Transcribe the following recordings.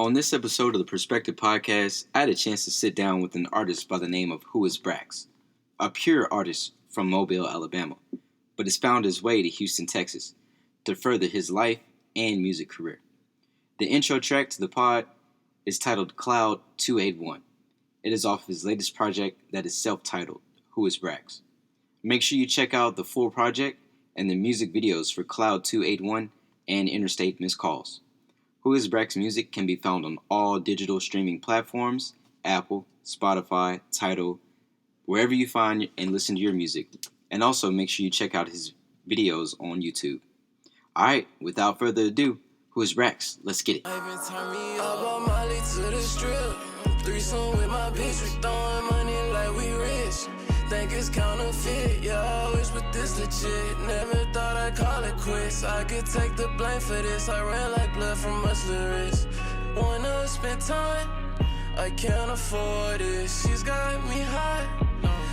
On this episode of the Perspective Podcast, I had a chance to sit down with an artist by the name of WhoisBrax, a pure artist from Mobile, Alabama, but has found his way to Houston, Texas, to further his life and music career. The intro track to the pod is titled Cloud 281. It is off his latest project that is self-titled, WhoisBrax. Make sure you check out the full project and the music videos for Cloud 281 and Interstate Missed Calls. WhoisBrax music can be found on all digital streaming platforms, Apple, Spotify, Tidal, wherever you find and listen to your music. And also make sure you check out his videos on YouTube. Alright, without further ado, WhoisBrax, let's get it. Threesome with my bitch, we throwing money like we rich. Think it's counterfeit, yeah, I wish, but this legit. Never thought I'd call it quits. I could take the blame for this. I ran like blood from muscle wrist. Wanna spend time, I can't afford it. She's got me high,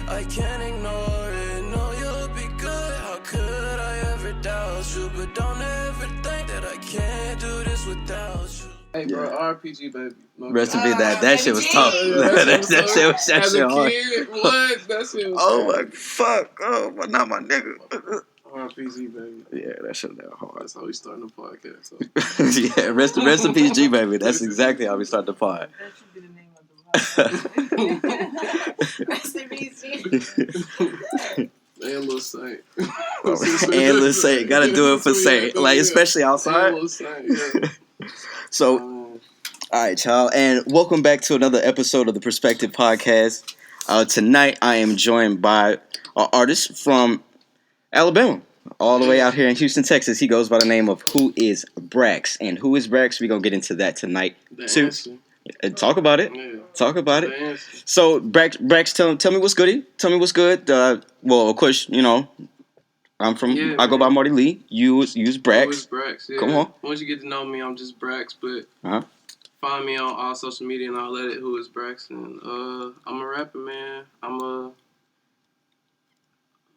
I can't ignore it. No, you'll be good, how could I ever doubt you? But don't ever think that I can't do this without you. Hey bro, RPG baby. No, Rest in peace. That shit was tough. That shit hard. Kid, what? That shit was oh my fuck! Oh, but not my nigga. RPG baby. Yeah, that shit was hard. That's how we starting the podcast. So. Yeah, rest in peace, G baby. That's exactly how we start the pod. That should be the name of the podcast. Rest in peace, G. And Lil Saint. And Lil Saint. Gotta do it for Saint. Like, especially outside. And Lil Saint, yeah. So, all right, y'all, and welcome back to another episode of the Perspective Podcast. Tonight, I am joined by an artist from Alabama, all the way out here in Houston, Texas. He goes by the name of WhoisBrax, and WhoisBrax, we're gonna get into that tonight too. Talk about it. Yeah. Talk about it. So, Brax, tell me what's good. Tell me what's good. Well, of course, you know. I go by Mardy Lee. Use Brax. WhoisBrax, yeah. Come on. Once you get to know me, I'm just Brax, but find me on all social media and all that at WhoisBrax. And I'm a rapper, man. I'm a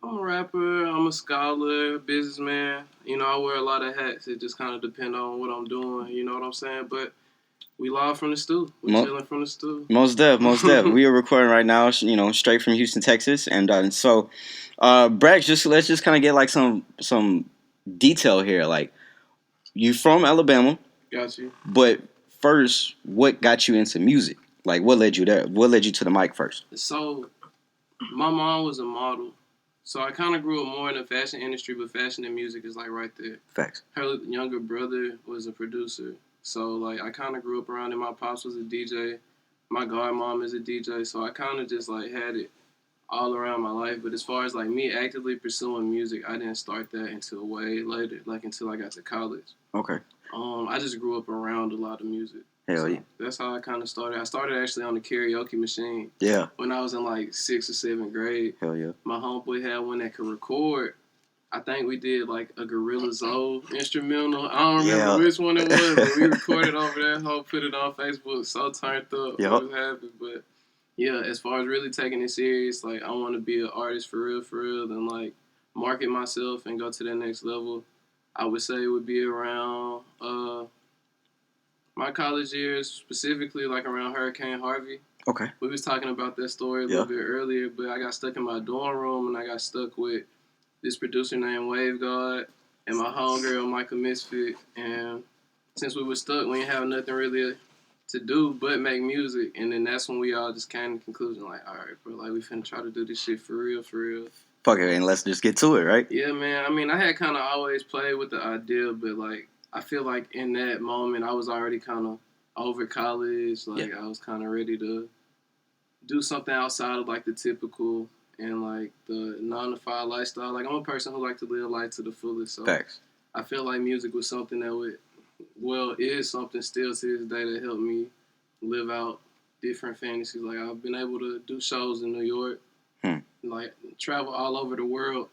rapper. I'm a scholar, businessman. You know, I wear a lot of hats. It just kind of depends on what I'm doing. You know what I'm saying? But we live from the stew. We chilling from the stew. Most def. We are recording right now, you know, straight from Houston, Texas. And so, Brax, let's just kind of get like some detail here. Like, you from Alabama. Got you. But first, what got you into music? Like, what led you there? What led you to the mic first? So, my mom was a model. So, I kind of grew up more in the fashion industry, but fashion and music is like right there. Facts. Her younger brother was a producer. So, like, I kind of grew up around it. My pops was a DJ. My godmom is a DJ. So, I kind of just, like, had it all around my life. But as far as, like, me actively pursuing music, I didn't start that until way later, like, until I got to college. Okay. I just grew up around a lot of music. Hell yeah. That's how I kind of started. I started actually on the karaoke machine. Yeah. When I was in, like, 6th or 7th grade. Hell yeah. My homeboy had one that could record. I think we did, like, a Gorilla Zoe instrumental. I don't remember which one it was, but we recorded over that whole, put it on Facebook, so turned up. Yep. I was happy. But, yeah, as far as really taking it serious, like, I want to be an artist for real, and, like, market myself and go to that next level. I would say it would be around my college years, specifically, like, around Hurricane Harvey. Okay. We was talking about that story a little bit earlier, but I got stuck in my dorm room, and I got stuck with this producer named Wave God and my homegirl, Michael Misfit. And since we were stuck, we didn't have nothing really to do but make music. And then that's when we all just came to the conclusion, like, all right, bro, like, we finna try to do this shit for real. Fuck it, and let's just get to it, right? Yeah, man. I mean, I had kind of always played with the idea, but, like, I feel like in that moment, I was already kind of over college. Like, I was kind of ready to do something outside of, like, the typical and, like, the 9-to-5 lifestyle. Like, I'm a person who likes to live life to the fullest. So Facts. I feel like music was something that is something still to this day that helped me live out different fantasies. Like, I've been able to do shows in New York, like, travel all over the world,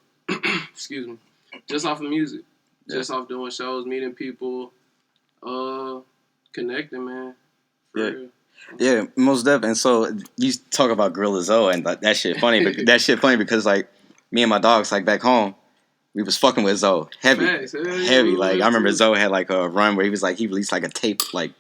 excuse me, just off of music. Just off doing shows, meeting people, connecting, man. For real. Yeah, most definitely. And so you talk about Gorilla Zoe, and like, that shit funny. Because like me and my dogs, like back home, we was fucking with Zoe heavy. Like I remember Zoe had like a run where he released like a tape like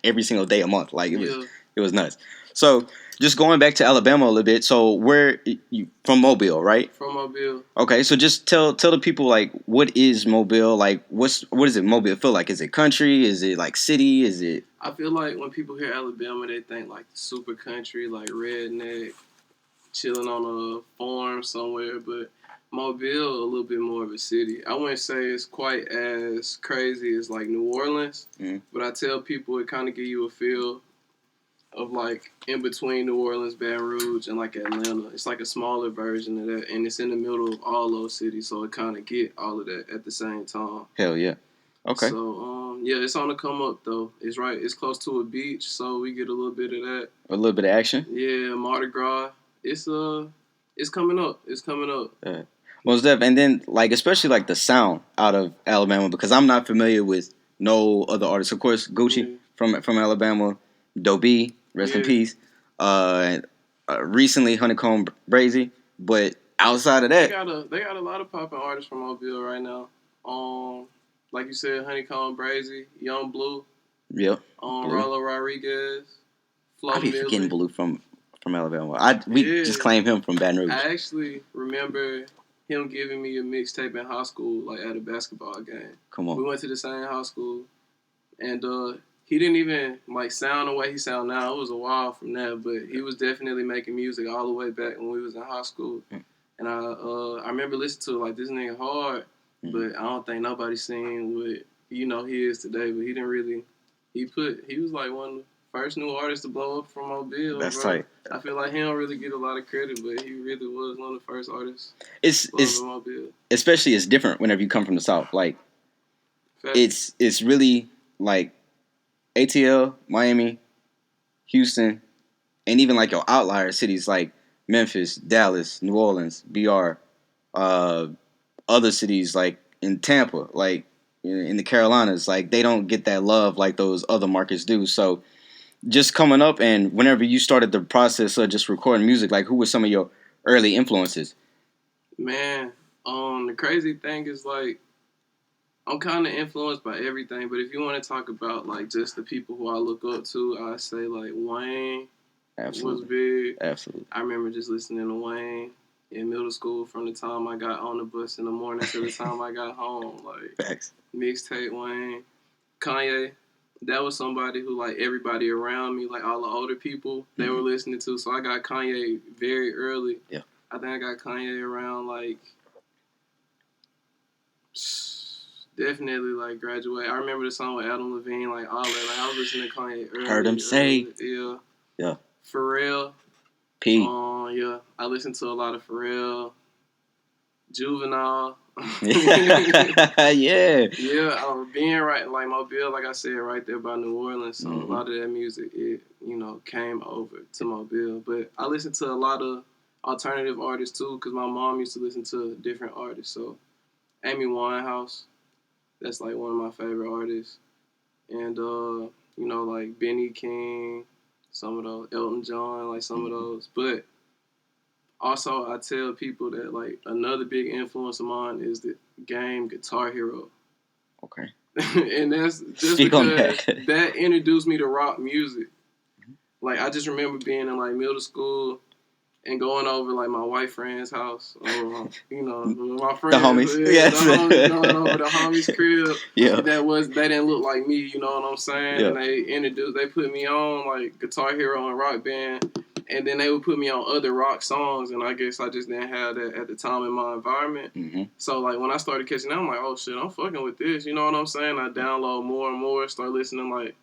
every single day a month. Like it was nuts. So just going back to Alabama a little bit. So where you from Mobile, right? From Mobile. Okay, so just tell the people like what is Mobile? Like what does it Mobile feel like? Is it country? Is it like city? Is it? I feel like when people hear Alabama, they think like super country, like redneck, chilling on a farm somewhere. But Mobile a little bit more of a city. I wouldn't say it's quite as crazy as like New Orleans, but I tell people it kind of give you a feel of like in between New Orleans, Baton Rouge, and like Atlanta. It's like a smaller version of that, and it's in the middle of all those cities, so it kind of get all of that at the same time. Hell yeah. Okay. So yeah, it's on the come up though. It's right. It's close to a beach, so we get a little bit of that. A little bit of action. Yeah, Mardi Gras. It's coming up. It's coming up. Most definitely, and then like especially like the sound out of Alabama because I'm not familiar with no other artists. Of course, Gucci from Alabama, Dobie, rest in peace. Recently Honeycomb Brazy, but outside of that, they got a lot of popping artists from Mobile right now. Like you said, Honeycomb Brazy, Young Blue. Yeah. Rollo Rodriguez. I be forgetting Blue from Alabama. We just claim him from Baton Rouge. I actually remember him giving me a mixtape in high school, like at a basketball game. Come on. We went to the same high school, and he didn't even like sound the way he sound now. It was a while from that, but he was definitely making music all the way back when we was in high school. And I remember listening to it, like this nigga hard, but I don't think nobody seen what he is today. But he didn't really. He was like one of the first new artists to blow up from Mobile. That's bro. tight. I feel like he don't really get a lot of credit, but he really was one of the first artists. It's Mobile. Especially it's different whenever you come from the South. Like it's really like ATL, Miami, Houston, and even like your outlier cities like Memphis, Dallas, New Orleans, BR, other cities like in Tampa, like in the Carolinas, like they don't get that love like those other markets do. So just coming up and whenever you started the process of just recording music, like who were some of your early influences? Man, the crazy thing is like I'm kind of influenced by everything, but if you want to talk about like just the people who I look up to, I say like Wayne was big. Absolutely. I remember just listening to Wayne in middle school from the time I got on the bus in the morning to the time I got home. Like Facts. Mixtape Wayne, Kanye. That was somebody who like everybody around me, like all the older people, they were listening to. So I got Kanye very early. Yeah. I think I got Kanye around like definitely like graduate. I remember the song with Adam Levine, like all that. Like I was listening to Kanye early. Heard him say. Yeah. Yeah. Pharrell. P. Yeah. I listened to a lot of Pharrell. Juvenile. Yeah. Yeah, being right like Mobile, like I said, right there by New Orleans. So a lot of that music, it came over to Mobile. But I listened to a lot of alternative artists too, because my mom used to listen to different artists. So Amy Winehouse, that's like one of my favorite artists, and like Benny King, some of those, Elton John, like some of those, but. Also, I tell people that, like, another big influence of mine is the game Guitar Hero. Okay. And that's just because that introduced me to rock music. Like, I just remember being in, like, middle school and going over, like, my white friend's house. Or, my friends. The homies. Yes. Going over the homies' crib. Yeah. They didn't look like me, you know what I'm saying? Yeah. And they put me on, like, Guitar Hero and Rock Band. And then they would put me on other rock songs, and I guess I just didn't have that at the time in my environment. Mm-hmm. So, like, when I started catching that, I'm like, oh, shit, I'm fucking with this. You know what I'm saying? I download more and more, start listening, like,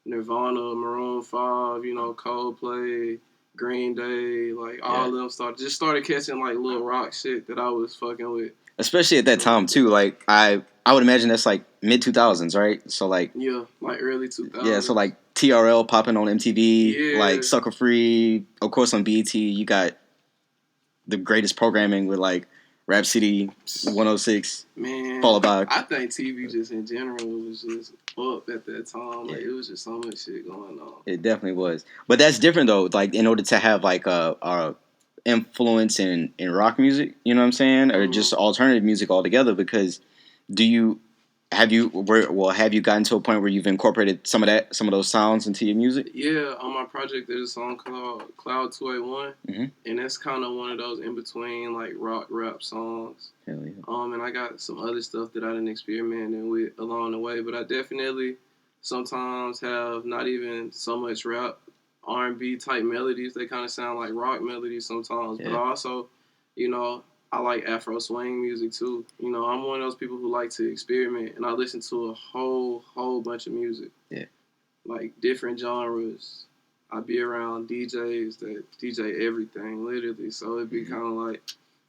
Nirvana, Maroon 5, Coldplay, Green Day, like, all of them started catching, like, little rock shit that I was fucking with. Especially at that time, too. Like, I would imagine that's, like, mid-2000s, right? So, like... Yeah, like, early 2000s. Yeah, so, like, TRL popping on MTV, like Sucker Free. Of course, on BET, you got the greatest programming with like Rap City 106. Man, followed by. I think TV just in general was just up at that time. Like it was just so much shit going on. It definitely was, but that's different though. Like in order to have like a influence in rock music, you know what I'm saying, or just alternative music altogether. Because do you have you gotten to a point where you've incorporated some of those sounds into your music? Yeah, on my project there's a song called Cloud 281, Mm-hmm. and that's kind of one of those in between like rock rap songs. Hell yeah. And I got some other stuff that I didn't experiment with along the way, but I definitely sometimes have not even so much rap, R&B type melodies. They kind of sound like rock melodies sometimes, but also, I like Afro swing music too. I'm one of those people who like to experiment, and I listen to a whole bunch of music. Yeah. Like different genres. I be around DJs that DJ everything, literally. So it'd be kind of like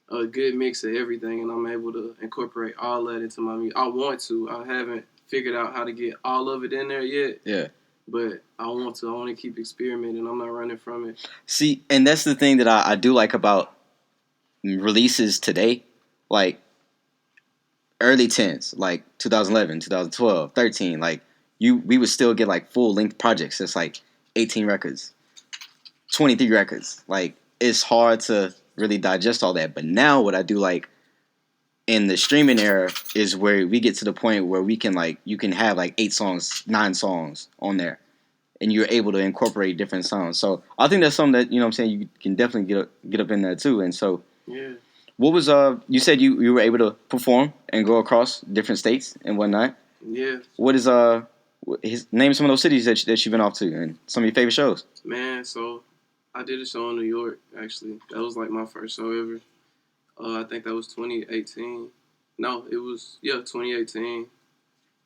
a good mix of everything, and I'm able to incorporate all that into my music. I want to. I haven't figured out how to get all of it in there yet. Yeah. But I want to. I want to keep experimenting. I'm not running from it. See, and that's the thing that I do like about releases today, like early 10s, like 2011, 2012, 13, like we would still get like full length projects. It's like 18 records, 23 records. Like it's hard to really digest all that. But now what I do like in the streaming era is where we get to the point where we can like, you can have like 8 songs, 9 songs on there, and you're able to incorporate different sounds. So I think that's something that, I'm saying, you can definitely get up in there too. And so yeah. What was you said you were able to perform and go across different states and whatnot. Yeah. What is name some of those cities that you've been off to and some of your favorite shows? Man, so I did a show in New York actually. That was like my first show ever. I think that was 2018. No, it was 2018.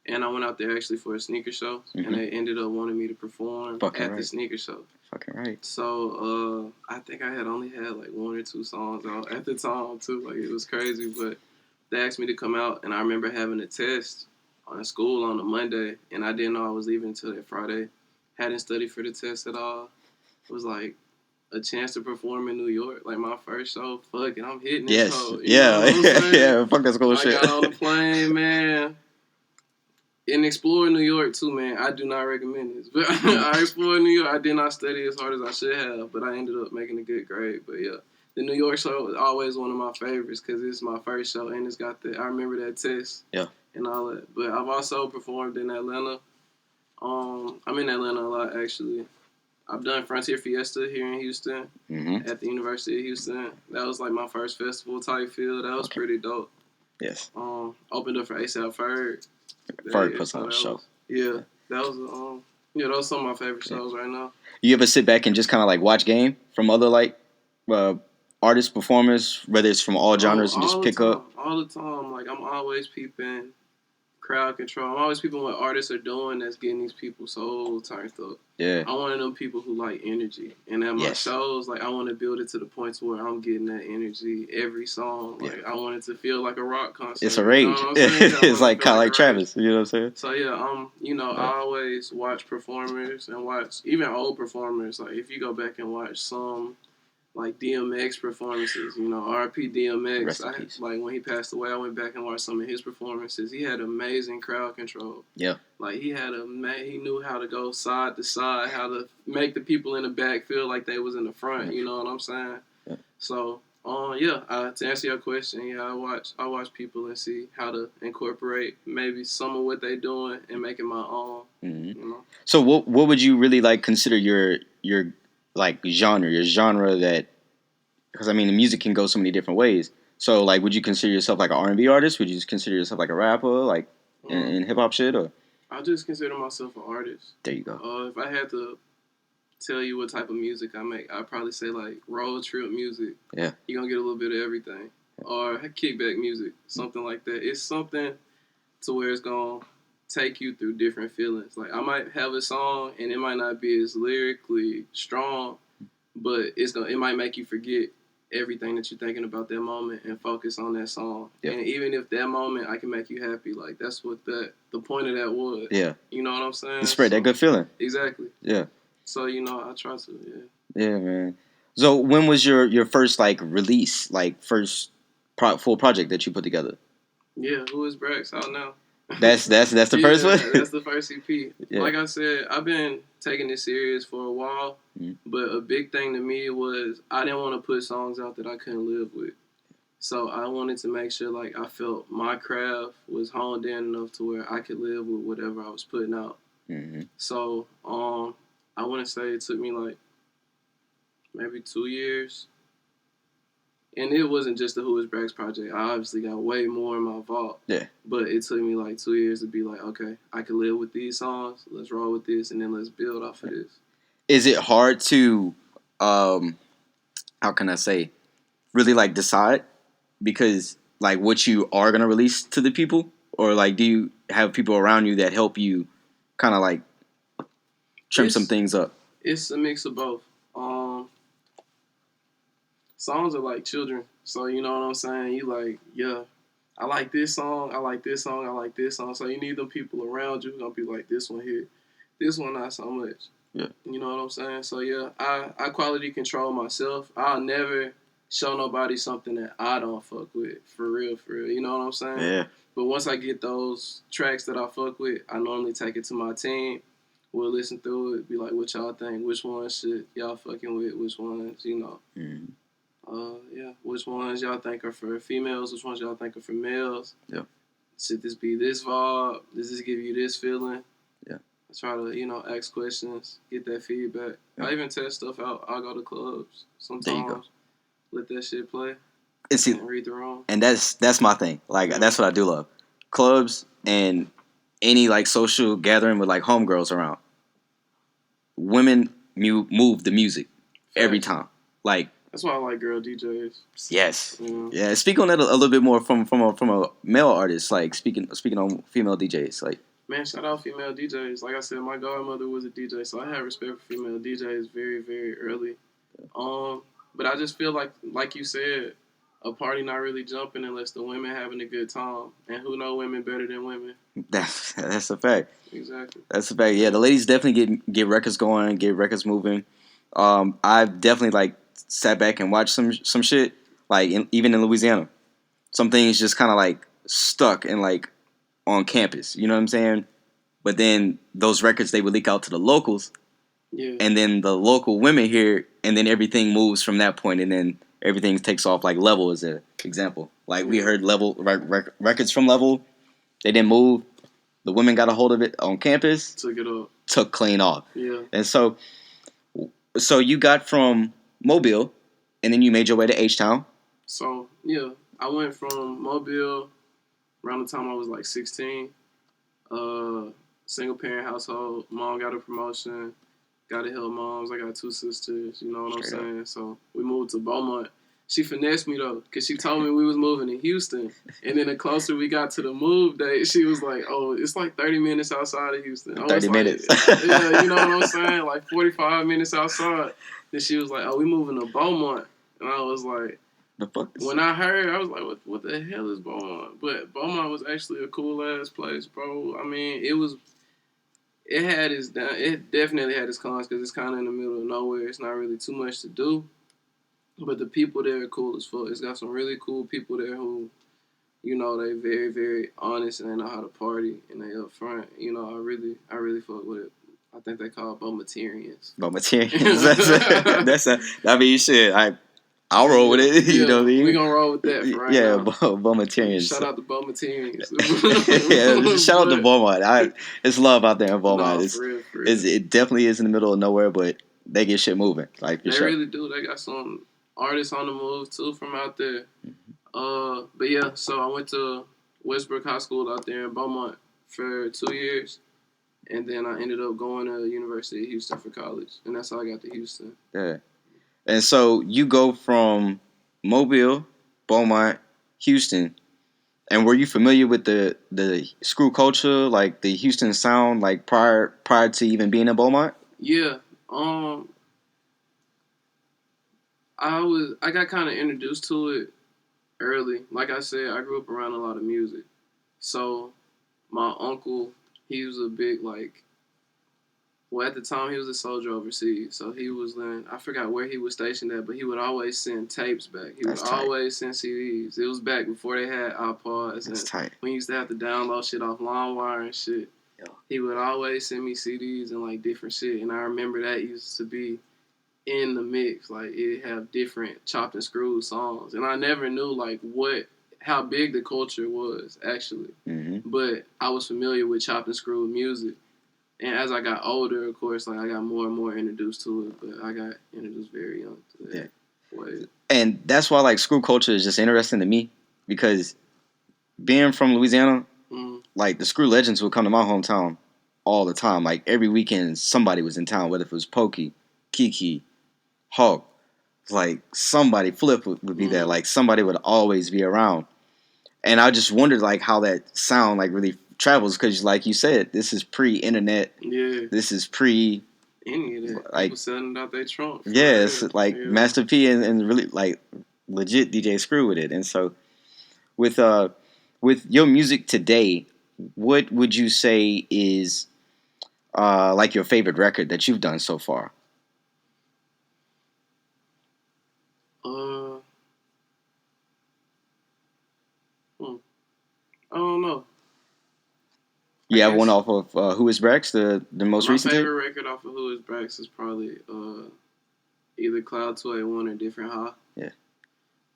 And I went out there actually for a sneaker show, and they ended up wanting me to perform the sneaker show. Fucking right. So I think I had only had like 1 or 2 songs out at the time too. Like it was crazy, but they asked me to come out, and I remember having a test on school on a Monday, and I didn't know I was leaving until that Friday. Hadn't studied for the test at all. It was like a chance to perform in New York, like my first show. Fuck it, I'm hitting this show. Yeah. Fuck that school shit. I got on the plane, man. And exploring New York too, man. I do not recommend this, but I explored New York. I did not study as hard as I should have, but I ended up making a good grade. But yeah, the New York show was always one of my favorites because it's my first show, and it's got I remember that test. Yeah. And all that. But I've also performed in Atlanta. I'm in Atlanta a lot actually. I've done Frontier Fiesta here in Houston at the University of Houston. That was like my first festival type feel. That was pretty dope. Yes. Opened up for A$AP Ferg. Ferg puts on a show. That was those are some of my favorite shows right now. You ever sit back and just kind of like watch game from other like artists, performers, whether it's from all genres, and just pick up? All the time. Like I'm always peeping crowd control. I'm always peeping what artists are doing that's getting these people so turned up. Yeah. I'm one of them people who like energy. And at my shows, like I want to build it to the point to where I'm getting that energy every song. Like I want it to feel like a rock concert. It's a rage. It's like kind of like Travis. You know what I'm saying? So yeah, I always watch performers and watch even old performers. Like if you go back and watch some like DMX performances, R.I.P. DMX. Like when he passed away, I went back and watched some of his performances. He had amazing crowd control. Yeah. Like he knew how to go side to side, how to make the people in the back feel like they was in the front. You know what I'm saying? Yeah. So, to answer your question, I watch people and see how to incorporate maybe some of what they doing and make it my own. Mm-hmm. So what would you really like consider your like genre that, because I mean the music can go so many different ways. So like, would you consider yourself like an R&B artist? Would you just consider yourself like a rapper, like in hip hop shit, or? I just consider myself an artist. There you go. If I had to tell you what type of music I make, I'd probably say like road trip music. Yeah. You're gonna get a little bit of everything, or kickback music, something like that. It's something to where it's gonna take you through different feelings. Like I might have a song and it might not be as lyrically strong, but it might make you forget everything that you're thinking about that moment and focus on that song. Yep. And even if that moment I can make you happy, like that's what the point of that was. Yeah. You know what I'm saying? Spread that good feeling. Exactly. Yeah. So I try to. Yeah, man. So when was your first like release, like first full project that you put together? Yeah, WhoisBrax out now. That's the first one? That's the first EP. Yeah. Like I said, I've been taking this serious for a while, but a big thing to me was I didn't want to put songs out that I couldn't live with. So I wanted to make sure like I felt my craft was honed in enough to where I could live with whatever I was putting out. Mm-hmm. So I want to say it took me like maybe 2 years. And it wasn't just the WhoisBrax project. I obviously got way more in my vault. Yeah. But it took me like 2 years to be like, okay, I can live with these songs. Let's roll with this, and then let's build off of this. Is it hard to, how can I say, really like decide? Because like what you are gonna release to the people, or like do you have people around you that help you kind of like trim some things up? It's a mix of both. Songs are like children, so you know what I'm saying. You like, yeah, I like this song, I like this song, I like this song. So you need them people around you who gonna be like, this one here, this one not so much. Yeah, you know what I'm saying. So yeah, I quality control myself. I'll never show nobody something that I don't fuck with, for real. You know what I'm saying? Yeah. But once I get those tracks that I fuck with, I normally take it to my team. We'll listen through it, be like, what y'all think? Which ones should y'all fucking with? Which ones, you know? Mm-hmm. Which ones y'all think are for females? Which ones y'all think are for males? Yeah. Should this be this vibe? Does this give you this feeling? Yeah. I try to, ask questions, get that feedback. Yeah. I even test stuff out. I go to clubs sometimes. There you go. Let that shit play. And read the room. And that's my thing. Like that's what I do love. Clubs and any like social gathering with like homegirls around. Women move the music every time. Like that's why I like girl DJs. Yes. Yeah. Speak on that a little bit more from a male artist. Like speaking on female DJs. Like man, shout out female DJs. Like I said, my godmother was a DJ, so I have respect for female DJs very, very early. But I just feel like you said, a party not really jumping unless the women having a good time. And who know women better than women? That's a fact. Exactly. That's a fact. Yeah, the ladies definitely get records going, get records moving. I've definitely like sat back and watched some shit. Like even in Louisiana, some things just kind of like stuck and like on campus. You know what I'm saying? But then those records they would leak out to the locals. Yeah. And then the local women here, and then everything moves from that point, and then everything takes off. Like Level is an example. Like we heard Level records from Level, they didn't move. The women got a hold of it on campus. Took it off. Took clean off. Yeah. And so you got from Mobile, and then you made your way to H-Town. So yeah, I went from Mobile around the time I was like 16. Single parent household. Mom got a promotion. Gotta help moms. I got 2 sisters. You know what I'm saying? So we moved to Beaumont. She finessed me though, because she told me we was moving to Houston. And then the closer we got to the move date, she was like, oh, it's like 30 minutes outside of Houston. 30 minutes. Yeah, you know what I'm saying? Like 45 minutes outside. Then she was like, oh, we moving to Beaumont. And I was like, the fuck? When I heard, I was like, what the hell is Beaumont? But Beaumont was actually a cool-ass place, bro. I mean, it definitely had its cons because it's kind of in the middle of nowhere. It's not really too much to do. But the people there are cool as fuck. It's got some really cool people there who, they very, very honest and they know how to party and they up front. I really fuck with it. I think they call it Beaumontarians. Shit. I'll roll with it. You know what I mean? We're going to roll with that for right now. Beaumontarians. Shout out to Beaumontarians. Shout out to Beaumont. It's love out there in Beaumont. No, for real. It definitely is in the middle of nowhere, but they get shit moving. Like, they really do. They got some artists on the move, too, from out there. But yeah, so I went to WhoisBrax High School out there in Beaumont for 2 years. And then I ended up going to University of Houston for college. And that's how I got to Houston. Yeah. And so you go from Mobile, Beaumont, Houston, and were you familiar with the screw culture, like the Houston sound, like prior to even being in Beaumont? Yeah, I got kind of introduced to it early. Like I said, I grew up around a lot of music, so my uncle, he was a big at the time, he was a soldier overseas. So he was then, I forgot where he was stationed at, but he would always send tapes back. He would always send CDs. It was back before they had iPods. That's tight. We used to have to download shit off LimeWire and shit. Yo. He would always send me CDs and different shit. And I remember that used to be in the mix. Like, it have different chopped and screwed songs. And I never knew, like, how big the culture was, actually. Mm-hmm. But I was familiar with chopped and screwed music. And as I got older, of course, like, I got more and more introduced to it. But I got introduced very young to that. Yeah. And that's why, like, screw culture is just interesting to me. Because being from Louisiana, like, the screw legends would come to my hometown all the time. Like, every weekend, somebody was in town, whether it was Pokey, Kiki, Hawk. Like, somebody, Flip would be there. Like, somebody would always be around. And I just wondered, like, how that sound, like, really travels. Because, like you said, this is pre-internet. Yeah. This is pre... Any of that. Like, people selling out their trunk. Yeah, it's like Master P and really, like, legit DJ Screw with it. And so, with your music today, what would you say is, like, your favorite record that you've done so far? I don't know. You have one off of WhoisBrax, the most recent? My favorite record off of WhoisBrax is probably either Cloud 281 or Different High. Yeah.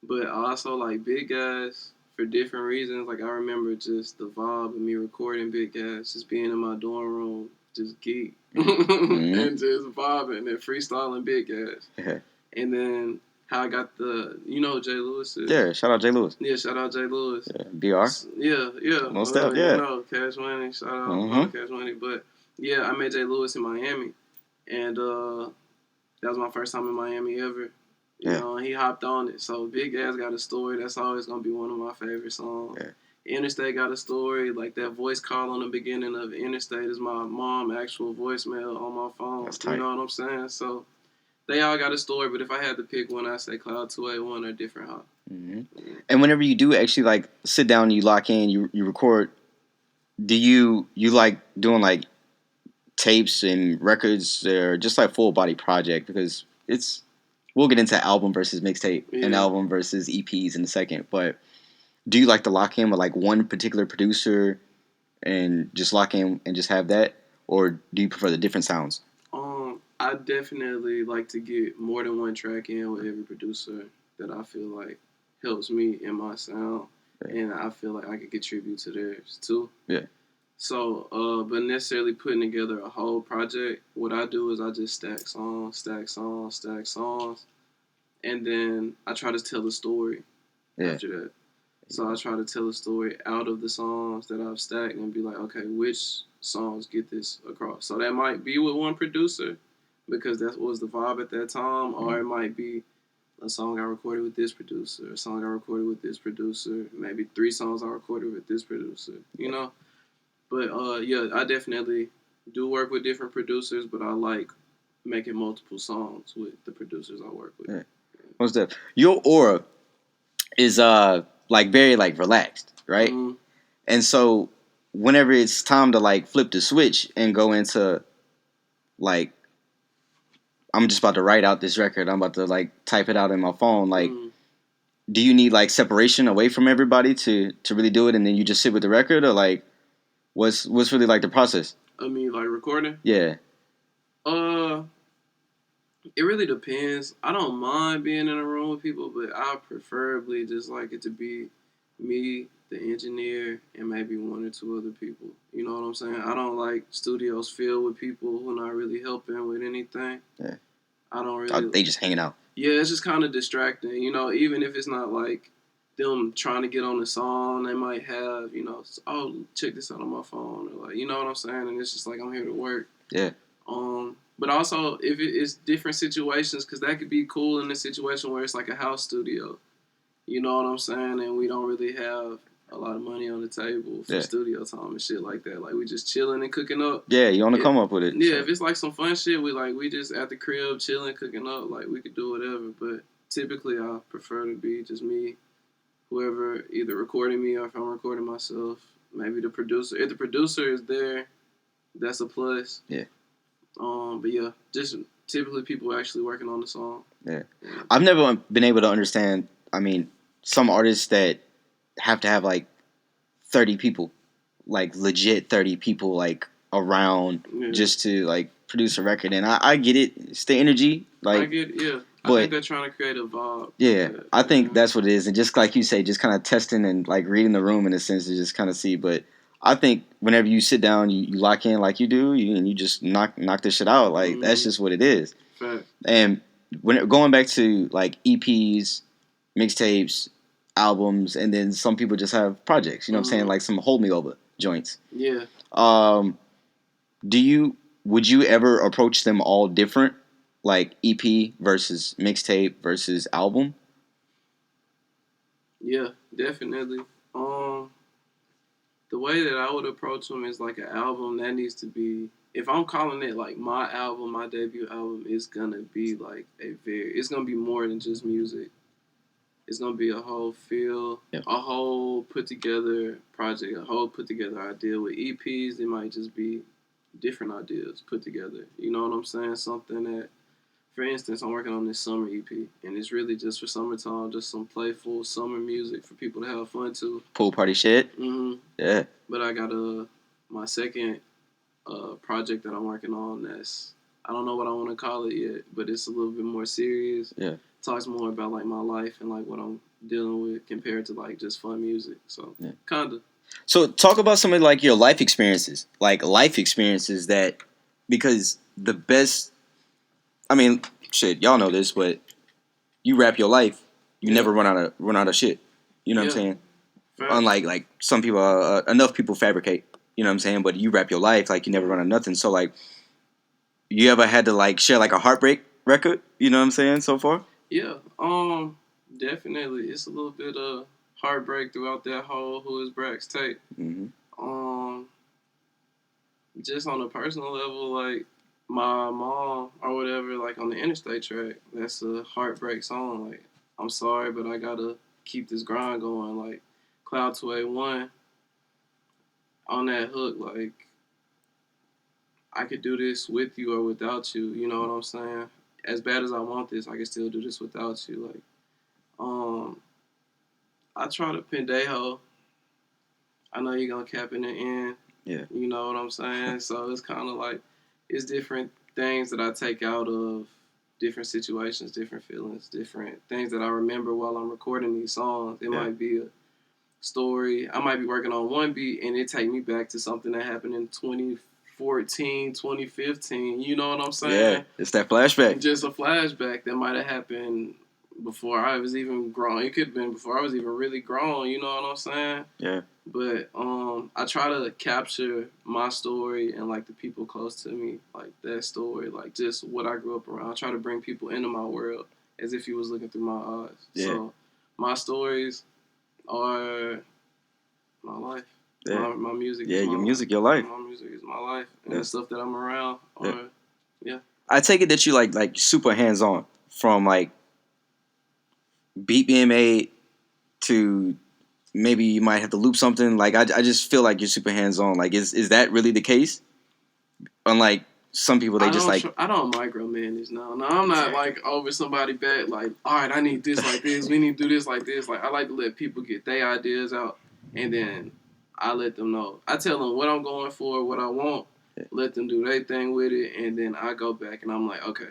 But I also like Big Gas for different reasons. Like, I remember just the vibe of me recording Big Gas, just being in my dorm room, just geek. And just vibing and freestyling Big Gas. Yeah. And then how I got you know who Jay Lewis is? Yeah, shout out Jay Lewis. Yeah, shout out Jay Lewis. Yeah, BR. Yeah. Most stuff, yeah. You know, Cash Money, shout out Cash Money. But yeah, I met Jay Lewis in Miami. And that was my first time in Miami ever. You know, he hopped on it. So Big Ass got a story. That's always going to be one of my favorite songs. Yeah. Interstate got a story. Like, that voice call on the beginning of Interstate is my mom's actual voicemail on my phone. That's tight. You know what I'm saying? So they all got a story, but if I had to pick one, I'd say Cloud 281 or Different High. Mm-hmm. And whenever you do actually, like, sit down, you lock in, you record, do you like doing, like, tapes and records or just, like, full body project? Because we'll get into album versus mixtape and album versus EPs in a second, but do you like to lock in with, like, one particular producer and just lock in and just have that? Or do you prefer the different sounds? I definitely like to get more than one track in with every producer that I feel like helps me in my sound, and I feel like I could contribute to theirs too. Yeah. So, but necessarily putting together a whole project, what I do is I just stack songs, and then I try to tell a story after that. So I try to tell a story out of the songs that I've stacked and be like, okay, which songs get this across? So that might be with one producer, because that was the vibe at that time, or it might be a song I recorded with this producer, a song I recorded with this producer, maybe 3 songs I recorded with this producer, you know? But, yeah, I definitely do work with different producers, but I like making multiple songs with the producers I work with. Yeah. What's that? Your aura is, like, very, like, relaxed, right? Mm-hmm. And so whenever it's time to, like, flip the switch and go into, like, I'm just about to write out this record, I'm about to, like, type it out in my phone, like, do you need, like, separation away from everybody to really do it, and then you just sit with the record, or, like, what's really, like, the process? I mean, like, recording? Yeah. It really depends. I don't mind being in a room with people, but I preferably just like it to be me, the engineer, and maybe 1 or 2 other people. You know what I'm saying? I don't like studios filled with people who are not really helping with anything. Yeah. I don't really... They just hanging out. Yeah, it's just kind of distracting. You know, even if it's not like them trying to get on the song, they might have, you know, oh, check this out on my phone. Or like, you know what I'm saying? And it's just like, I'm here to work. Yeah. But also, if it's different situations, because that could be cool in a situation where it's like a house studio. You know what I'm saying? And we don't really have a lot of money on the table for studio time and shit like that. Like, we just chilling and cooking up. Yeah, you want to come up with it. Yeah, so. If it's like some fun shit, we just at the crib chilling, cooking up. Like, we could do whatever. But typically, I prefer to be just me, whoever either recording me or if I'm recording myself. Maybe the producer. If the producer is there, that's a plus. Yeah. But yeah, just typically people actually working on the song. Yeah. I've never been able to understand, I mean, some artists that have to have like 30 people, like legit 30 people like around just to like produce a record, and I get it. It's the energy, like I get it, yeah. But, I think they're trying to create a vibe. Yeah, I think that's what it is, and just like you say, just kind of testing and like reading the room in a sense to just kind of see. But I think whenever you sit down, you lock in like you do, and you just knock this shit out. Like that's just what it is. Fact. And when going back to like EPs, mixtapes, albums, and then some people just have projects. You know what I'm saying? Like some hold me over joints. Yeah. Would you ever approach them all different? Like EP versus mixtape versus album? Yeah, definitely. The way that I would approach them is like an album that needs to be. If I'm calling it like my album, my debut album, it's gonna be like it's gonna be more than just music. It's gonna be a whole feel, a whole put together project, a whole put together idea. With EPs, they might just be different ideas put together. You know what I'm saying? Something that. For instance, I'm working on this summer EP, and it's really just for summertime, just some playful summer music for people to have fun to. Pool party shit? Mm-hmm. Yeah. But I got my second project that I'm working on that's, I don't know what I want to call it yet, but it's a little bit more serious. Yeah. Talks more about, like, my life and, like, what I'm dealing with compared to, like, just fun music. So, kind of. So, talk about some of, like, your life experiences. Like, life experiences that, because the best... I mean, shit, y'all know this, but you rap your life, you never run out of shit. You know what I'm saying? Fair. Unlike like some people, enough people fabricate. You know what I'm saying? But you rap your life like you never run out of nothing. So like, you ever had to like share like a heartbreak record? You know what I'm saying? So far? Yeah, definitely. It's a little bit of heartbreak throughout that whole WhoisBrax tape. Mm-hmm. Just on a personal level, like. My mom or whatever, like on the interstate track, that's a heartbreak song. Like, I'm sorry, but I gotta keep this grind going. Like, Cloud 281 on that hook, like, I could do this with you or without you. You know what I'm saying? As bad as I want this, I can still do this without you. Like, I try to pendejo. I know you're gonna cap in the end. Yeah. You know what I'm saying? So it's kind of like. It's different things that I take out of different situations, different feelings, different things that I remember while I'm recording these songs. It might be a story. I might be working on one beat and it take me back to something that happened in 2014, 2015. You know what I'm saying? Yeah, it's that flashback. Just a flashback that might have happened before I was even grown. It could have been before I was even really grown. You know what I'm saying? Yeah. But I try to capture my story and like the people close to me, like that story, like just what I grew up around. I try to bring people into my world as if you was looking through my eyes. Yeah. So my stories are my life. Yeah. My music. Yeah, is my your life. Music, your life. My music is my life, and the stuff that I'm around. I take it that you like super hands on from like beat being made to. Maybe you might have to loop something. Like I just feel like you're super hands on. Like is that really the case? Unlike some people, they just like I don't micromanage. No, I'm not like over somebody back. Like, all right, I need this like this. We need to do this like this. Like I like to let people get their ideas out, and then I let them know. I tell them what I'm going for, what I want. Let them do their thing with it, and then I go back and I'm like, okay,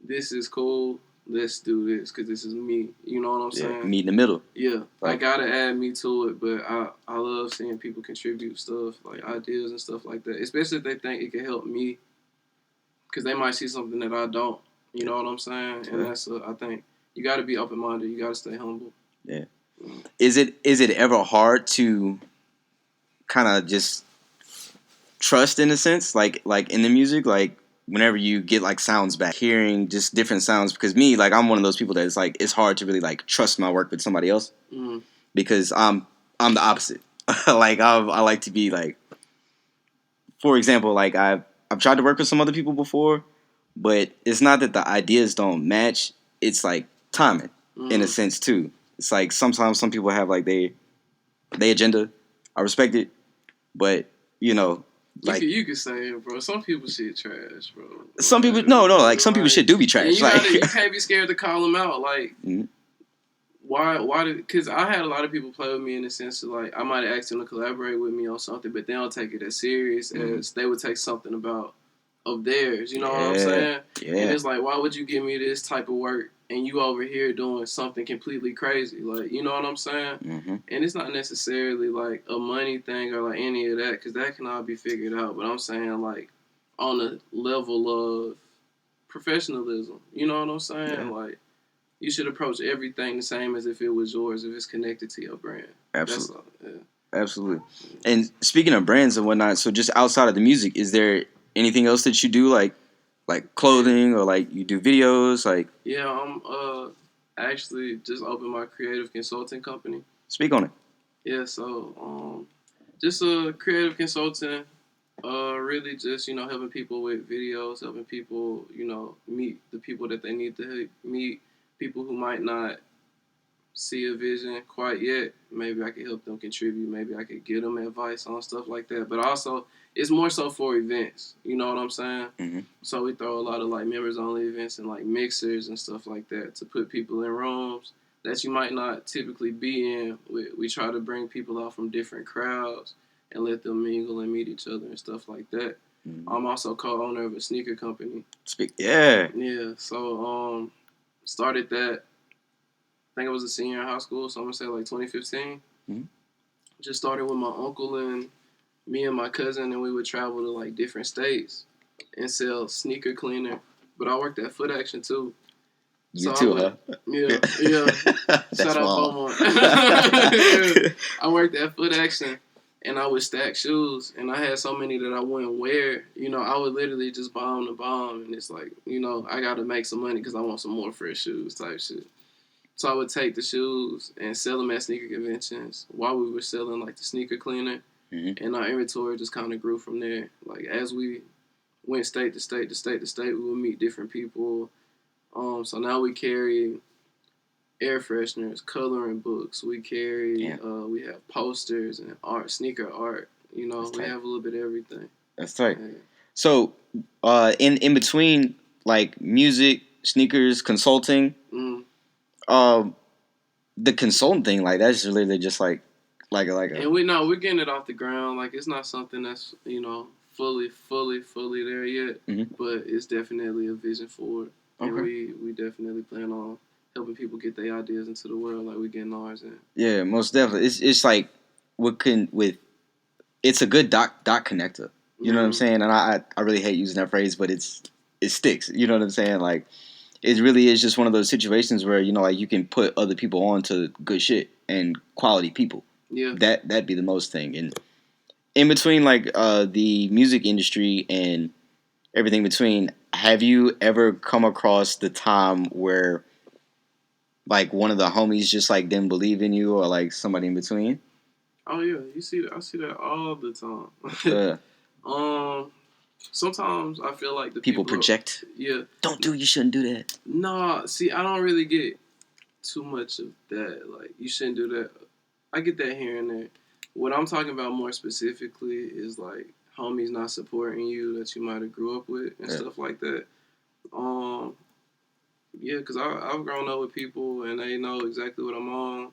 this is cool. Let's do this because this is me. You know what I'm saying? Meet in the middle. Yeah, I gotta add me to it, but I love seeing people contribute stuff like ideas and stuff like that, especially if they think it can help me, because they might see something that I don't. You know what I'm saying? And that's I think you got to be open minded. You got to stay humble. Yeah. Is it ever hard to kind of just trust in a sense, like in the music, like? Whenever you get like sounds back, hearing just different sounds, because me, like I'm one of those people that it's like it's hard to really like trust my work with somebody else because I'm the opposite. Like I like to be like, for example, like I've tried to work with some other people before, but it's not that the ideas don't match. It's like timing in a sense too. It's like sometimes some people have like they agenda. I respect it, but you know. Like you could say it, bro. Some people shit trash, bro. Some people no, like some people shit do be trash. You can't be scared to call them out. Like, why? Because I had a lot of people play with me in the sense of like I might have asked them to collaborate with me on something, but they don't take it as serious as they would take something about of theirs. You know what I'm saying? Yeah. And it's like, why would you give me this type of work and you over here doing something completely crazy? Like, you know what I'm saying? Mm-hmm. And it's not necessarily like a money thing or like any of that, because that can all be figured out. But I'm saying like on the level of professionalism. You know what I'm saying? Yeah. Like, you should approach everything the same as if it was yours, if it's connected to your brand. Absolutely. That's all, yeah. Absolutely. And speaking of brands and whatnot, so just outside of the music, is there anything else that you do, like clothing or like you do videos? Like, yeah, I'm actually just opened my creative consulting company. Speak on it. Yeah, so just a creative consultant. Really just, helping people with videos, helping people, meet the people that they need to meet, people who might not see a vision quite yet. Maybe I could help them contribute. Maybe I could give them advice on stuff like that. But also, it's more so for events. You know what I'm saying? Mm-hmm. So we throw a lot of like members only events and like mixers and stuff like that to put people in rooms that you might not typically be in. We try to bring people out from different crowds and let them mingle and meet each other and stuff like that. Mm-hmm. I'm also co-owner of a sneaker company. Yeah. Yeah. So started that. I think I was a senior in high school, so I'm gonna say like 2015. Mm-hmm. Just started with my uncle and me and my cousin, and we would travel to like different states and sell sneaker cleaner. But I worked at Foot Action too. You too, huh? Yeah. Shout out Beaumont. I worked at Foot Action, and I would stack shoes, and I had so many that I wouldn't wear. I would literally just bomb the bomb, and it's like, I got to make some money because I want some more fresh shoes type shit. So I would take the shoes and sell them at sneaker conventions while we were selling like the sneaker cleaner, mm-hmm. and our inventory just kind of grew from there. Like as we went state to state to state to state, we would meet different people. So now we carry air fresheners, coloring books. We carry, we have posters and art, sneaker art. We have a little bit of everything. That's right. Yeah. So, in between like music, sneakers, consulting. Mm. The consultant thing, like that's literally just like a. And we're getting it off the ground. Like it's not something that's fully there yet, mm-hmm. but it's definitely a vision for it. And okay. we definitely plan on helping people get their ideas into the world, like we getting ours in. Yeah, most definitely. It's like it's a good dot connector. You know what I'm saying? And I really hate using that phrase, but it sticks. You know what I'm saying? Like. It really is just one of those situations where, like you can put other people on to good shit and quality people. Yeah. That'd be the most thing. And in between like the music industry and everything between, have you ever come across the time where like one of the homies just like didn't believe in you or like somebody in between? Oh yeah, I see that all the time. Yeah. Sometimes I feel like the people project. Yeah. You shouldn't do that. Nah, see, I don't really get too much of that. Like, you shouldn't do that. I get that here and there. What I'm talking about more specifically is, like, homies not supporting you that you might have grew up with and stuff like that. Yeah, because I've grown up with people and they know exactly what I'm on,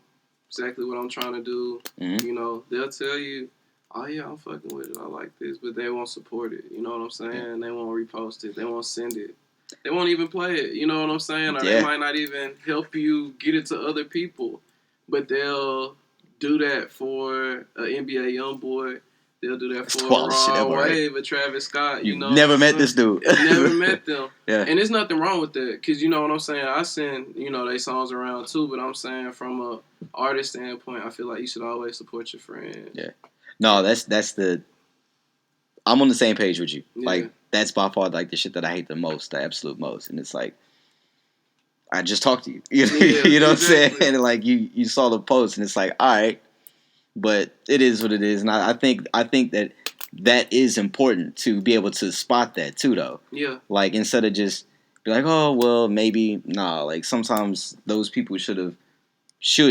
exactly what I'm trying to do. Mm-hmm. They'll tell you, oh yeah, I'm fucking with it, I like this, but they won't support it, you know what I'm saying? Yeah. They won't repost it, they won't send it, they won't even play it, you know what I'm saying? Or they might not even help you get it to other people, but they'll do that for an NBA YoungBoy, they'll do that for a Raw Wave, a Travis Scott, you know. Never met this dude. Never met them. Yeah. And there's nothing wrong with that, because you know what I'm saying? I send, they songs around too, but I'm saying from a artist standpoint, I feel like you should always support your friends. Yeah. No, that's the. I'm on the same page with you. Yeah. Like that's by far like the shit that I hate the most, the absolute most. And it's like, I just talked to you. You know what I'm saying? And like you saw the post, and it's like, all right, but it is what it is. And I think that is important to be able to spot that too, though. Yeah. Like instead of just be like, oh well, maybe nah. Like sometimes those people should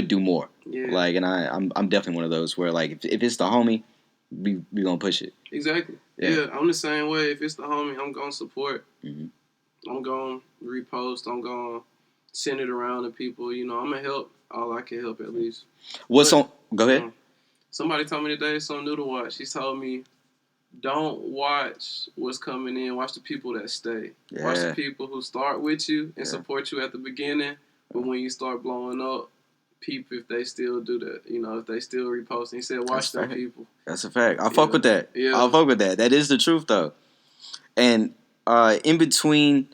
do more. Yeah. Like, and I'm definitely one of those where like if it's the homie, we gonna push it. Exactly. Yeah, I'm the same way. If it's the homie, I'm gonna support. Mm-hmm. I'm gonna repost. I'm gonna send it around to people. I'm gonna help all I can help at least. Go ahead. Somebody told me today something new to watch. She told me don't watch what's coming in. Watch the people that stay. Yeah. Watch the people who start with you and support you at the beginning. But when you start blowing up, peep if they still do that. If they still repost. And he said, watch them people. That's a fact. I fuck with that. Yeah. I'll fuck with that. That is the truth, though. And in between,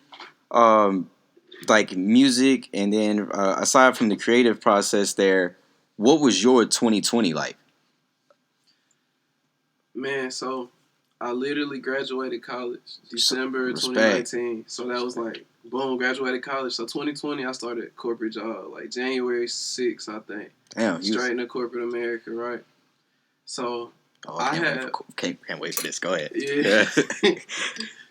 like music, and then aside from the creative process, there, what was your 2020 like? Man, so I literally graduated college December 2019. So that was like, boom, graduated college. So 2020, I started a corporate job, like January 6th, I think. Damn, straight into corporate America, right? So can't wait for this. Go ahead. Yeah.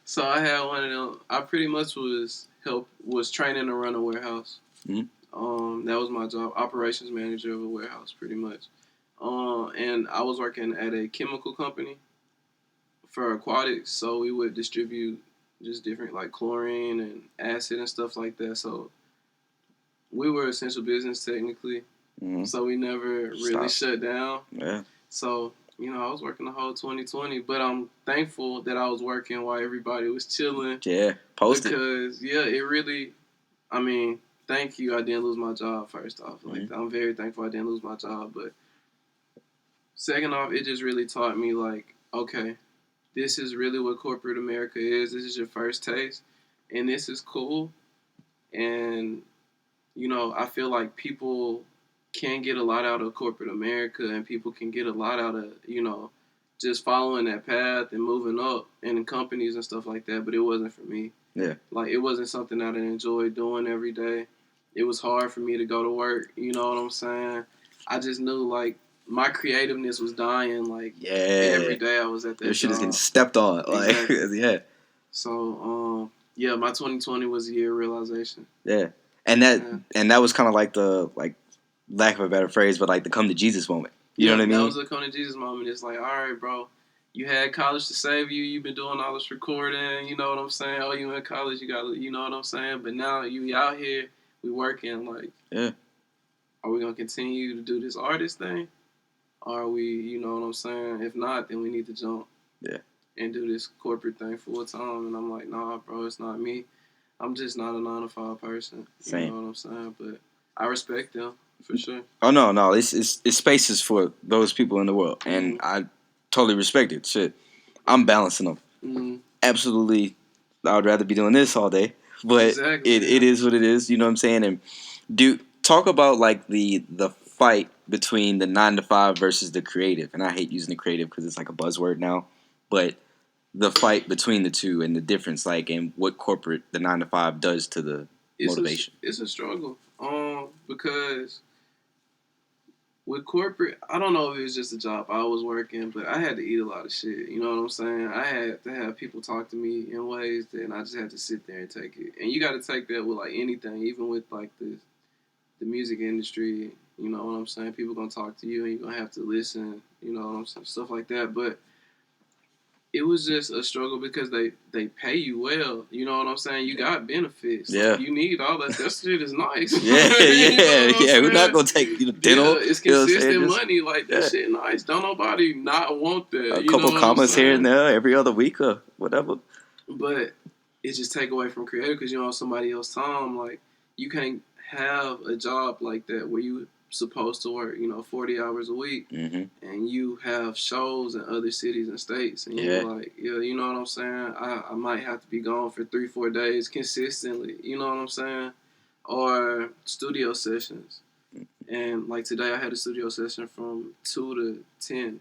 So I had one of them. I pretty much was training to run a warehouse. Mm-hmm. That was my job, operations manager of a warehouse, pretty much. And I was working at a chemical company for aquatics, so we would distribute just different like chlorine and acid and stuff like that. So we were essential business technically, so we never really shut down. Yeah. So I was working the whole 2020, but I'm thankful that I was working while everybody was chilling. Yeah, because it really, thank you. I didn't lose my job. First off, I'm very thankful I didn't lose my job, but second off, it just really taught me like, okay, this is really what corporate America is. This is your first taste, and this is cool. And I feel like people can get a lot out of corporate America, and people can get a lot out of, just following that path and moving up in companies and stuff like that. But it wasn't for me. Yeah. Like, it wasn't something that I enjoyed doing every day. It was hard for me to go to work. You know what I'm saying? I just knew, like, my creativeness was dying. Like, every day I was at that Your shit job. is getting stepped on. Exactly. Like, yeah. So, my 2020 was a year of realization. Yeah. And that was kind of like the, like, lack of a better phrase, but like the come to Jesus moment. You know what I mean? That was a come to Jesus moment. It's like, all right, bro, you had college to save you. You've been doing all this recording. You know what I'm saying? Oh, you in college, you got, you know what I'm saying? But now you out here, we working. Like, are we gonna continue to do this artist thing? Or are we, you know what I'm saying? If not, then we need to jump. Yeah. And do this corporate thing full time. And I'm like, nah, bro, it's not me. I'm just not a 9-to-5 person. Same. You know what I'm saying? But I respect them. For sure. Oh no! It's spaces for those people in the world, and I totally respect it. Shit, I'm balancing them. Mm-hmm. Absolutely, I would rather be doing this all day, but it is what it is. You know what I'm saying? And talk about like the fight between the 9-to-5 versus the creative. And I hate using the creative because it's like a buzzword now, but the fight between the two and the difference, like, and what corporate the 9-to-5 does to the motivation. It's a struggle, because with corporate, I don't know if it was just a job I was working, but I had to eat a lot of shit. You know what I'm saying? I had to have people talk to me in ways that I just had to sit there and take it. And you got to take that with like anything, even with like the music industry. You know what I'm saying? People gonna talk to you, and you're gonna have to listen. You know what I'm saying? Stuff like that. But it was just a struggle because they pay you well. You know what I'm saying? You got benefits. Yeah. Like, you need all that. That shit is nice. Yeah. We're not going to take dental. Yeah, it's consistent money. Like, that shit nice. Don't nobody not want that. A couple commas here and there every other week or whatever. But it just take away from creative because you're on somebody else's time. Like, you can't have a job like that where you supposed to work, 40 hours a week, and you have shows in other cities and states, and you're like, you know what I'm saying? I might have to be gone for 3-4 days consistently, you know what I'm saying? Or studio sessions. And like today I had a studio session from 2 to 10.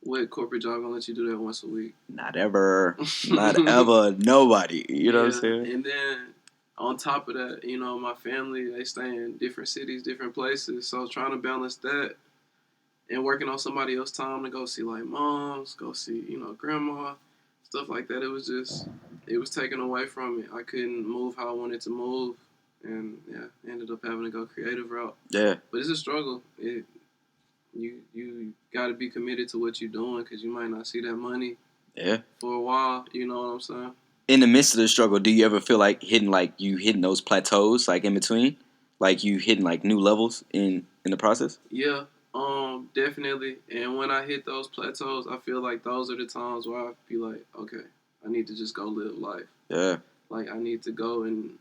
What corporate job gonna let you do that once a week? Not ever. Not ever. Nobody. You know what I'm saying? And then on top of that, my family, they stay in different cities, different places. So trying to balance that and working on somebody else's time to go see like moms, go see, grandma, stuff like that. It was taken away from me. I couldn't move how I wanted to move. And ended up having to go creative route. Yeah. But it's a struggle. You got to be committed to what you're doing because you might not see that money for a while. You know what I'm saying? In the midst of the struggle, do you ever feel like you hitting those plateaus, like in between? Like you hitting like new levels in the process? Yeah. Definitely. And when I hit those plateaus, I feel like those are the times where I be like, okay, I need to just go live life. Yeah. Like, I need to go and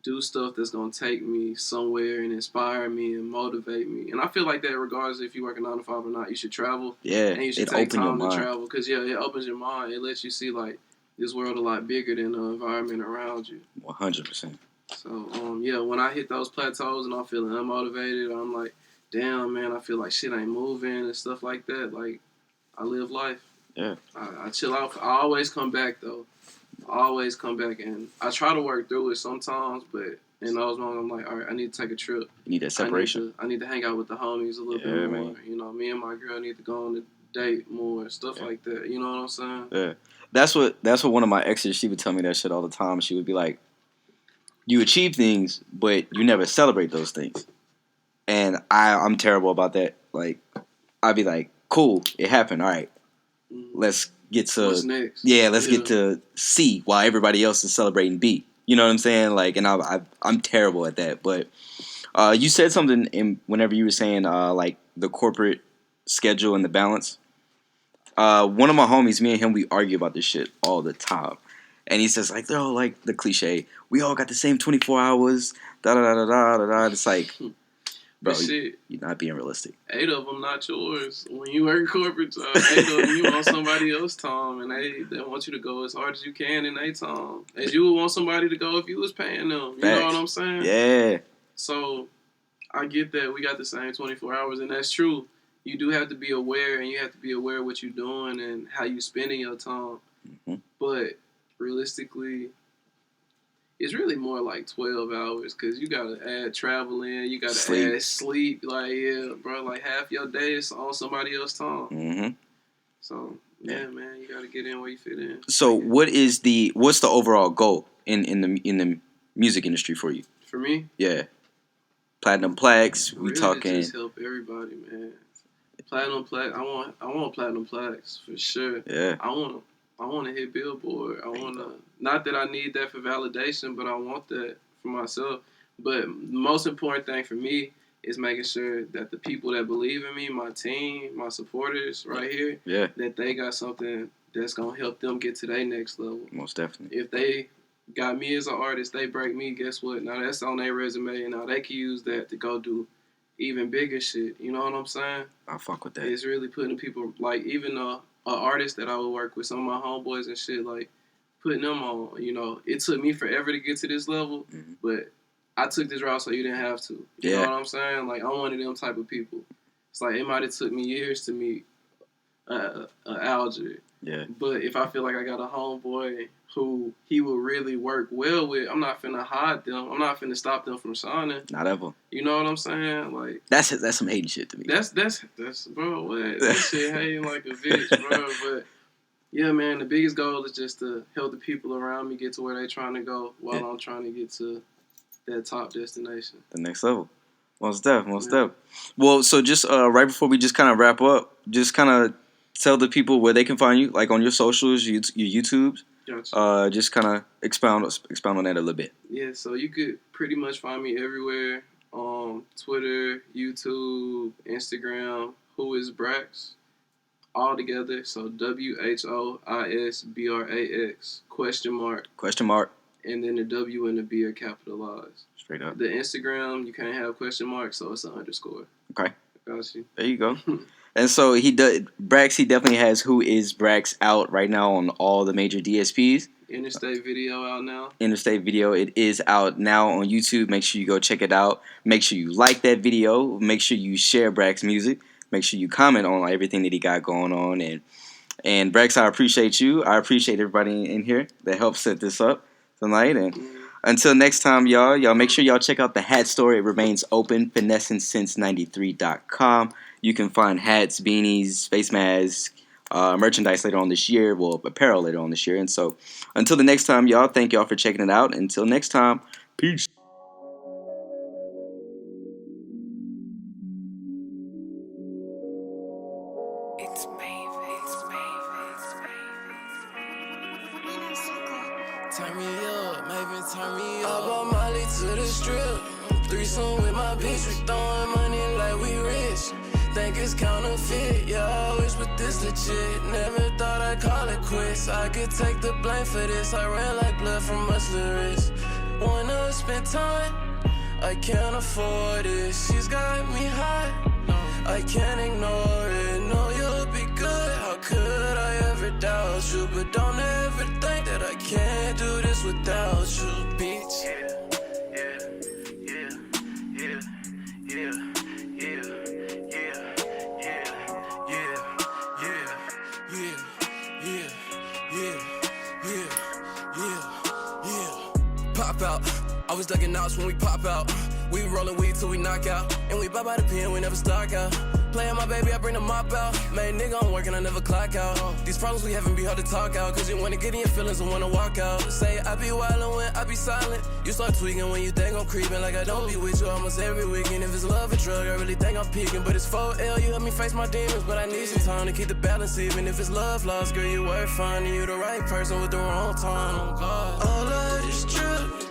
do stuff that's going to take me somewhere and inspire me and motivate me. And I feel like that regardless if you work a 9 to 5 or not, you should travel. Yeah, and you should take time to travel. Because, yeah, it opens your mind. It lets you see, like, this world a lot bigger than the environment around you. 100%. So, yeah, when I hit those plateaus and I'm feeling unmotivated, I'm like, damn, man, I feel like shit ain't moving and stuff like that. Like, I live life. Yeah. I chill out. I always come back, though. I always come back, and I try to work through it sometimes, but in those moments, I'm like, all right, I need to take a trip. You need that separation. I need to hang out with the homies a little bit more. Man. You know, me and my girl need to go on a date more, stuff like that. You know what I'm saying? Yeah. That's what one of my exes, she would tell me that shit all the time. She would be like, you achieve things, but you never celebrate those things. And I'm terrible about that. Like, I'd be like, cool, it happened. All right, let's get to what's next? Yeah, let's get to C while everybody else is celebrating B. You know what I'm saying? Like, and I'm terrible at that. But you said something whenever you were saying like the corporate schedule and the balance. One of my homies, me and him, we argue about this shit all the time. And he says, like, they're all like the cliche, we all got the same 24 hours, da-da-da-da-da-da-da. It's like, bro, you're not being realistic. 8 of them not yours. When you work corporate job, 8 of them, you want somebody else's time, and they want you to go as hard as you can in their time. As you would want somebody to go if you was paying them. You know what I'm saying? Yeah. So, I get that. We got the same 24 hours, and that's true. You do have to be aware, and you have to be aware of what you're doing and how you spending your time. Mm-hmm. But realistically, it's really more like 12 hours because you got to add travel in. You got to add sleep. Like, yeah, bro, like half your day is on somebody else's time. Mm-hmm. So, yeah, man, you got to get in where you fit in. So, what's the overall goal in the music industry for you? For me? Yeah. Platinum plaques. We really talking. Just help everybody, man. Platinum plaque. I want platinum plaques for sure. Yeah. I want to hit Billboard. I want to. Not that I need that for validation, but I want that for myself. But the most important thing for me is making sure that the people that believe in me, my team, my supporters right here, that they got something that's going to help them get to their next level. Most definitely. If they got me as an artist, they break me, guess what? Now that's on their resume, and now they can use that to go do even bigger shit. You know what I'm saying? I fuck with that. It's really putting people, like, even an artist that I would work with, some of my homeboys and shit, like, putting them on, you know. It took me forever to get to this level, but I took this route so you didn't have to. You know what I'm saying? Like, I'm one of them type of people. It's like, it might have took me years to meet Alger. Yeah. But if I feel like I got a homeboy who he will really work well with, I'm not finna hide them. I'm not finna stop them from shining. Not ever. You know what I'm saying? Like, that's some hating shit to me. That's bro, what? That shit hating like a bitch, bro. But yeah, man, the biggest goal is just to help the people around me get to where they trying to go while I'm trying to get to that top destination. The next level. Most def. Well, so just right before we just kind of wrap up, just kind of tell the people where they can find you, like on your socials, your YouTubes. Gotcha. Just kind of expound on that a little bit. Yeah, so you could pretty much find me everywhere. Twitter, YouTube, Instagram, WhoisBrax, all together. So WHOISBRAX ? And then the W and the B are capitalized. Straight up. The Instagram, you can't have question marks, so it's an underscore. Okay. Got you. There you go. And so he definitely has WhoisBrax out right now on all the major DSPs. Interstate Video out now. Interstate Video, it is out now on YouTube. Make sure you go check it out. Make sure you like that video. Make sure you share Brax music. Make sure you comment on everything that he got going on. And Brax, I appreciate you. I appreciate everybody in here that helped set this up tonight. And until next time, y'all make sure y'all check out the hat store. It remains open, finessingsince93.com. You can find hats, beanies, face masks, merchandise later on this year. Well, apparel later on this year. And so until the next time, y'all, thank y'all for checking it out. Until next time, peace. Turn me up, maybe turn me up. I bought Molly to the strip. threesome with my bitch. We throwing money like we rich. Think it's counterfeit, yeah, I wish, but this legit. Never thought I'd call it quits. I could take the blame for this. I ran like blood from muscle wrist. Wanna spend time, I can't afford it. She's got me high, I can't ignore it. No, you'll be good, how could I ever doubt you? But don't ever think that I can't do this without you, bitch. Pop out, always ducking outs when we pop out. We rollin' weed till we knock out, and we buy by the pen, we never stock out. Playin' my baby, I bring the mop out. Man, nigga, I'm working, I never clock out. These problems we having be hard to talk out, cause you wanna get in your feelings and wanna walk out. Say I be wildin' when I be silent. You start tweaking when you think I'm creeping, like I don't be with you almost every weekend. If it's love or drug, I really think I'm peaking. But it's 4L, you help me face my demons, but I need some time to keep the balance even. If it's love lost, girl, you worth finding. You the right person with the wrong time. Oh God. All of this drip